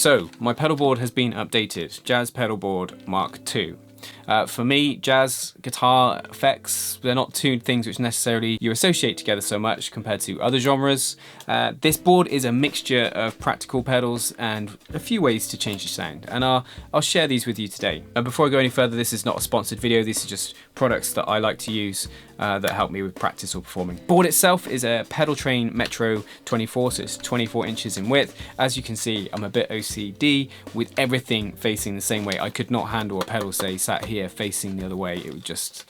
So, my pedalboard has been updated, Jazz Pedalboard Mark II. For me, jazz guitar effects, they're not two things which necessarily you associate together so much compared to other genres. This board is a mixture of practical pedals and a few ways to change the sound, and I'll share these with you today. Before I go any further, this is not a sponsored video, these are just products that I like to use that help me with practice or performing. Board itself is a Pedal Train Metro 24, so it's 24 inches in width. As you can see, I'm a bit OCD with everything facing the same way. I could not handle a pedal, say, sat here facing the other way. It would just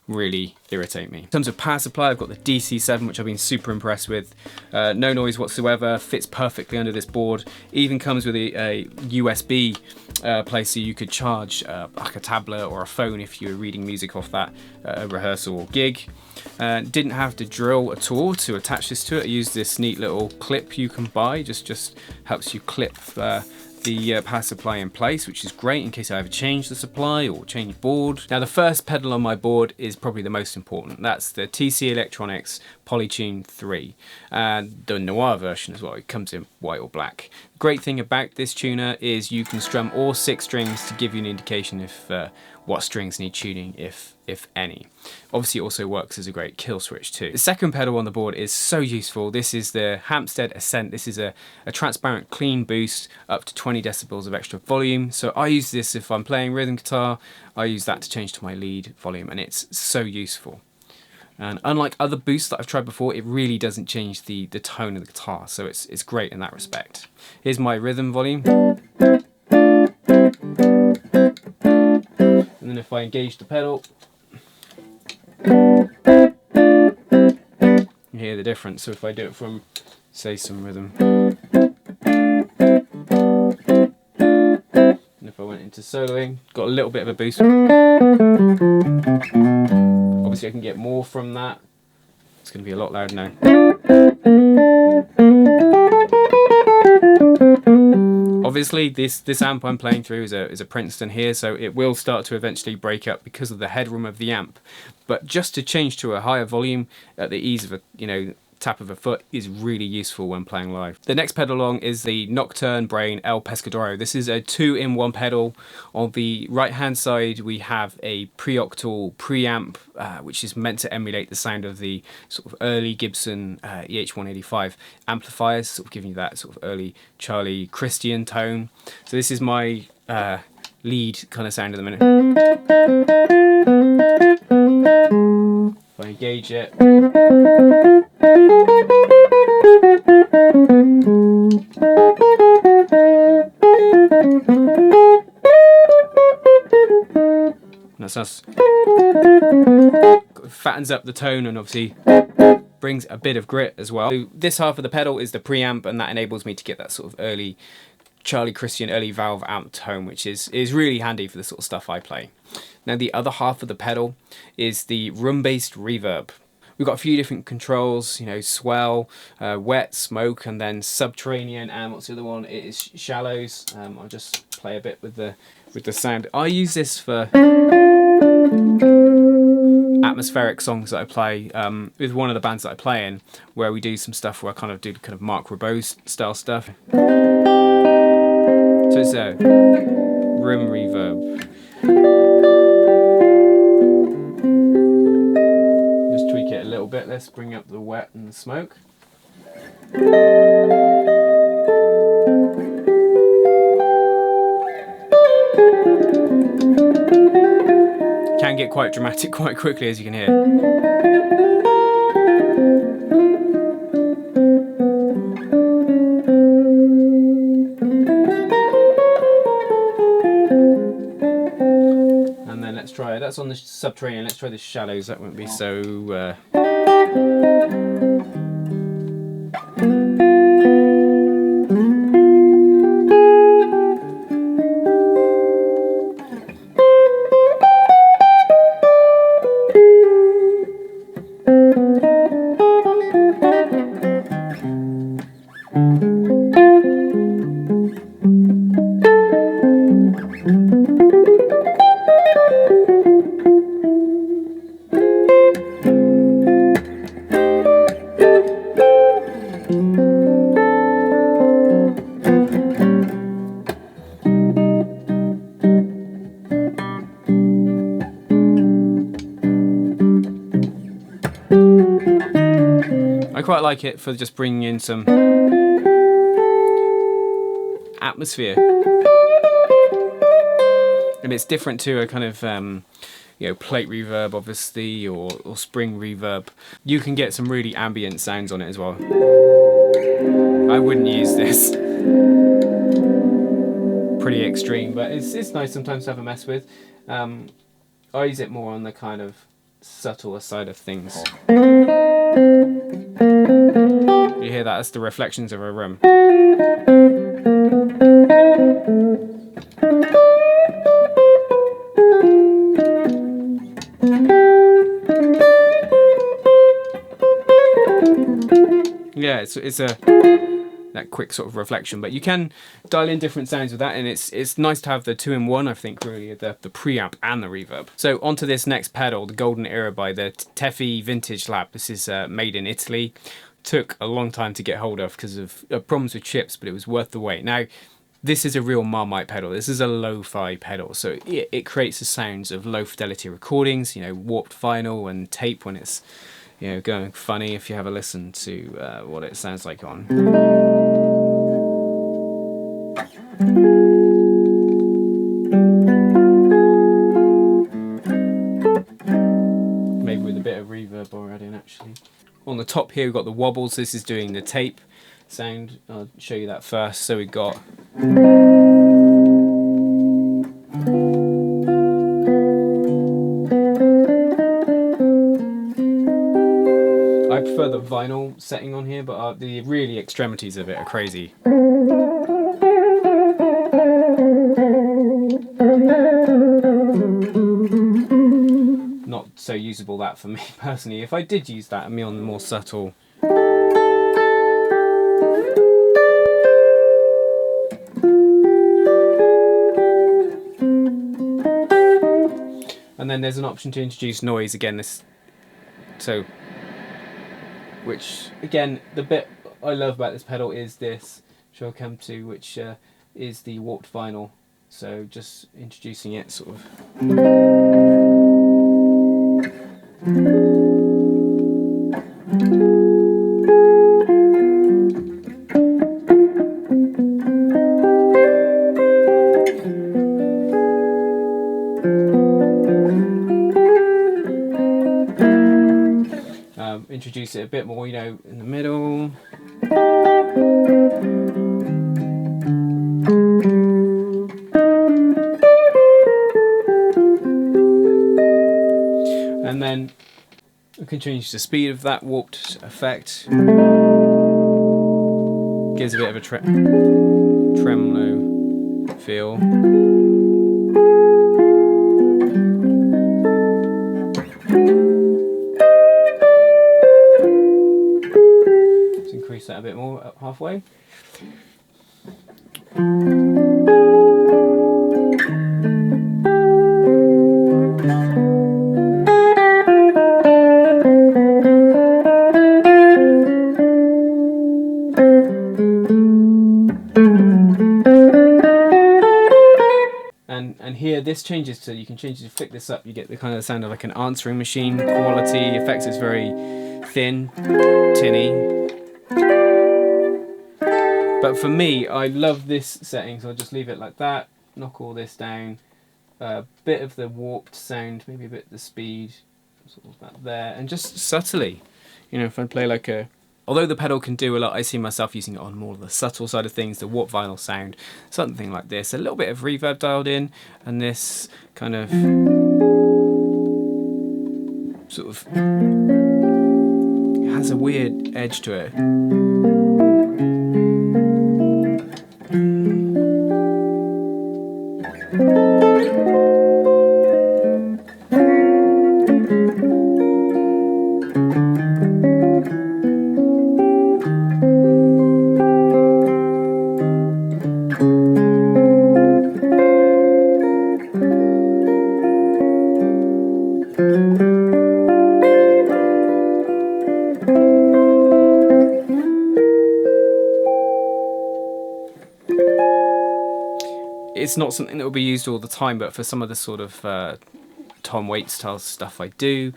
really irritate me. In terms of power supply, I've got the DC7, which I've been super impressed with. No noise whatsoever, fits perfectly under this board. Even comes with a USB place so you could charge like a tablet or a phone if you were reading music off that rehearsal or gig. Didn't have to drill at all to attach this to it. I used this neat little clip you can buy, just helps you clip the power supply in place, which is great in case I ever change the supply or change board. Now the first pedal on my board is probably the most important. That's the TC Electronics Polytune 3, and the Noir version as well. It comes in white or black. Great thing about this tuner is you can strum all 6 strings to give you an indication if what strings need tuning, if any. Obviously it also works as a great kill switch too. The second pedal on the board is so useful. This is the Hamstead Ascent. This is a transparent clean boost up to 20 decibels of extra volume. So I use this if I'm playing rhythm guitar. I use that to change to my lead volume, and it's so useful. And unlike other boosts that I've tried before, it really doesn't change the tone of the guitar, so it's great in that respect. Here's my rhythm volume. And then if I engage the pedal, you hear the difference. So if I do it from, say, some rhythm, and if I went into soloing, got a little bit of a boost. Obviously I can get more from that. It's going to be a lot louder now. Obviously this amp I'm playing through is a Princeton here, so it will start to eventually break up because of the headroom of the amp. But just to change to a higher volume at the ease of a tap of a foot is really useful when playing live. The next pedal along is the Nocturne Brain El Pescadoro. This is a 2-in-1 pedal. On the right hand side we have a pre-octal preamp which is meant to emulate the sound of the sort of early Gibson EH185 amplifiers, sort of giving you that sort of early Charlie Christian tone. So this is my lead kind of sound at the minute. If I engage it, that's us. Fattens up the tone and obviously brings a bit of grit as well. So this half of the pedal is the preamp, and that enables me to get that sort of early Charlie Christian, early valve amp tone, which is really handy for the sort of stuff I play. Now the other half of the pedal is the room-based reverb. We've got a few different controls, swell, wet, smoke, and then subterranean, and what's the other one? It is shallows. I'll just play a bit with the sound. I use this for atmospheric songs that I play with one of the bands that I play in, where we do some stuff where I kind of do Mark Ribot style stuff. So it's a room reverb. Just tweak it a little bit. Let's bring up the wet and the smoke. Can get quite dramatic quite quickly, as you can hear. Let's try, that's on the subterranean, let's try the shallows, that won't be so... quite like it for just bringing in some atmosphere. And it's different to a kind of you know, plate reverb obviously, or spring reverb. You can get some really ambient sounds on it as well. I wouldn't use this. Pretty extreme, but it's nice sometimes to have a mess with. I use it more on the kind of subtler side of things. You hear that? That's the reflections of a room. Yeah, it's that quick sort of reflection, but you can dial in different sounds with that, and it's nice to have the 2-in-1, I think, really, the preamp and the reverb. So onto this next pedal, the Golden Era by the Teffi Vintage Lab. This is made in Italy. Took a long time to get hold of because of problems with chips, but it was worth the wait. Now, this is a real Marmite pedal. This is a lo-fi pedal, so it creates the sounds of low fidelity recordings, you know, warped vinyl and tape when it's, you know, going funny. If you have a listen to what it sounds like on. Maybe with a bit of reverb already, actually. On the top here we've got the wobbles. This is doing the tape sound. I'll show you that first. So we've got I prefer the vinyl setting on here, but the really extremities of it are crazy. Not so usable that for me personally. If I did use that, I'd be on the more subtle. And then there's an option to introduce noise again. Which again, the bit I love about this pedal is this, which I'll come to, which is the warped vinyl. So just introducing it sort of. Introduce it a bit more, you know, in the middle. And then we can change the speed of that warped effect. Gives a bit of a tremolo feel. That a bit more up halfway. And here this changes to, you can change to flick this up, you get the kind of sound of like an answering machine quality effects. It's very thin, tinny. But for me, I love this setting, so I'll just leave it like that, knock all this down, a bit of the warped sound, maybe a bit of the speed, sort of that there, and just subtly, you know, if I play like a... Although the pedal can do a lot, I see myself using it on more of the subtle side of things, the warped vinyl sound, something like this, a little bit of reverb dialed in, and this kind of... sort of... it has a weird edge to it. It's not something that will be used all the time, but for some of the sort of Tom Waits style stuff I do,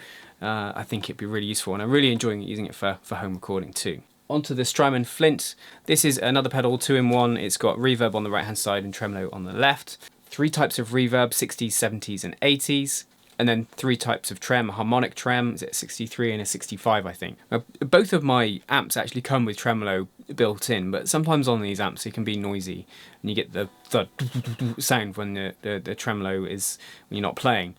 I think it'd be really useful, and I'm really enjoying using it for home recording too. Onto the Strymon Flint. This is another pedal, 2-in-1. It's got reverb on the right hand side and tremolo on the left. 3 types of reverb, 60s, 70s and 80s. And then 3 types of trem, a harmonic trem, is it 63 and a 65 I think. Both of my amps actually come with tremolo built in, but sometimes on these amps it can be noisy and you get the thud sound when the tremolo is when you're not playing.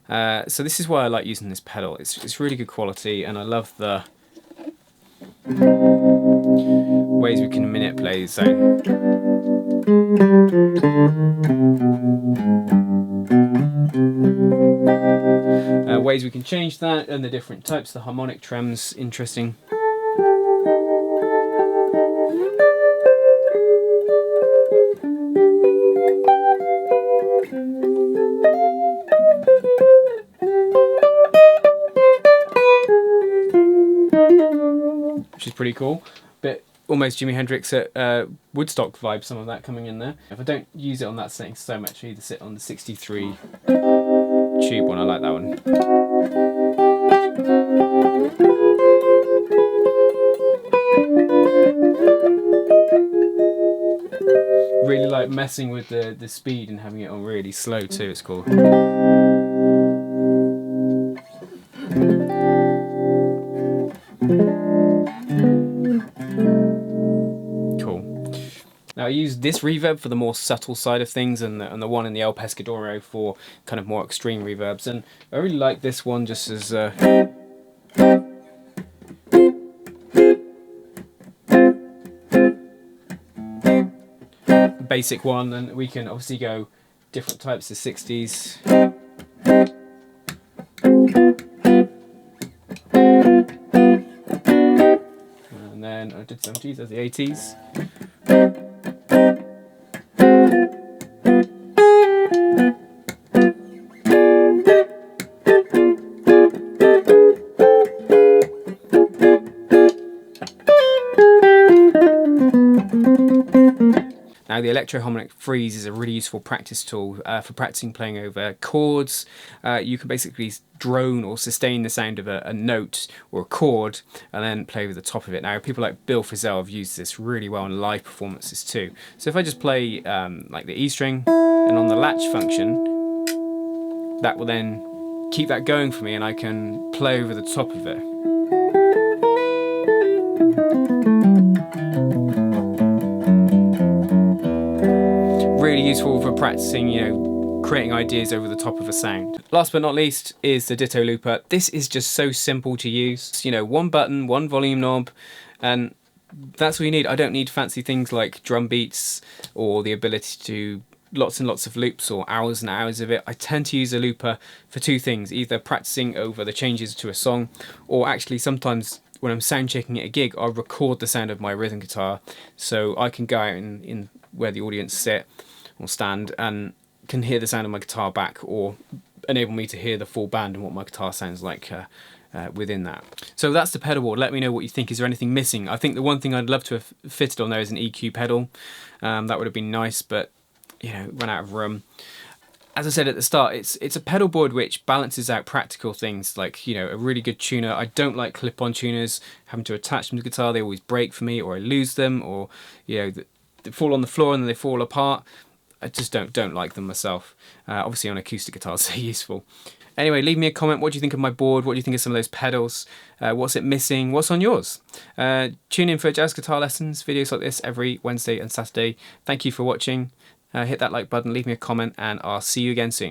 So this is why I like using this pedal. It's really good quality, and I love the ways we can manipulate the sound. Ways we can change that, and the different types. The harmonic trem's interesting. Which is pretty cool. Bit almost Jimi Hendrix at Woodstock vibe, some of that coming in there. If I don't use it on that setting so much, I either sit on the 63 tube one. I like that one. Really like messing with the speed and having it on really slow too. It's cool. Now I use this reverb for the more subtle side of things, and the one in the El Pescadoro for kind of more extreme reverbs, and I really like this one just as basic one, and we can obviously go different types of 60s. And then I did 70s, there's the 80s. Now the Electro-Harmonic Freeze is a really useful practice tool for practicing playing over chords. You can basically drone or sustain the sound of a note or a chord and then play over the top of it. Now people like Bill Frisell have used this really well in live performances too. So if I just play like the E string and on the latch function, that will then keep that going for me and I can play over the top of it. Really useful for practicing, you know, creating ideas over the top of a sound. Last but not least is the Ditto Looper. This is just so simple to use. You know, one button, one volume knob, and that's all you need. I don't need fancy things like drum beats or the ability to do lots and lots of loops or hours and hours of it. I tend to use a looper for 2 things, either practicing over the changes to a song, or actually sometimes when I'm sound checking at a gig, I'll record the sound of my rhythm guitar so I can go out in where the audience sit or stand and can hear the sound of my guitar back, or enable me to hear the full band and what my guitar sounds like within that. So that's the pedal board. Let me know what you think. Is there anything missing? I think the one thing I'd love to have fitted on there is an EQ pedal. That would have been nice, but you know, run out of room. As I said at the start, it's a pedal board which balances out practical things like, you know, a really good tuner. I don't like clip-on tuners, having to attach them to the guitar. They always break for me, or I lose them, or you know, they fall on the floor and then they fall apart. I just don't like them myself. Obviously on acoustic guitars they're useful. Anyway, leave me a comment. What do you think of my board? What do you think of some of those pedals? What's it missing? What's on yours? Tune in for jazz guitar lessons, videos like this every Wednesday and Saturday. Thank you for watching. Hit that like button, leave me a comment, and I'll see you again soon.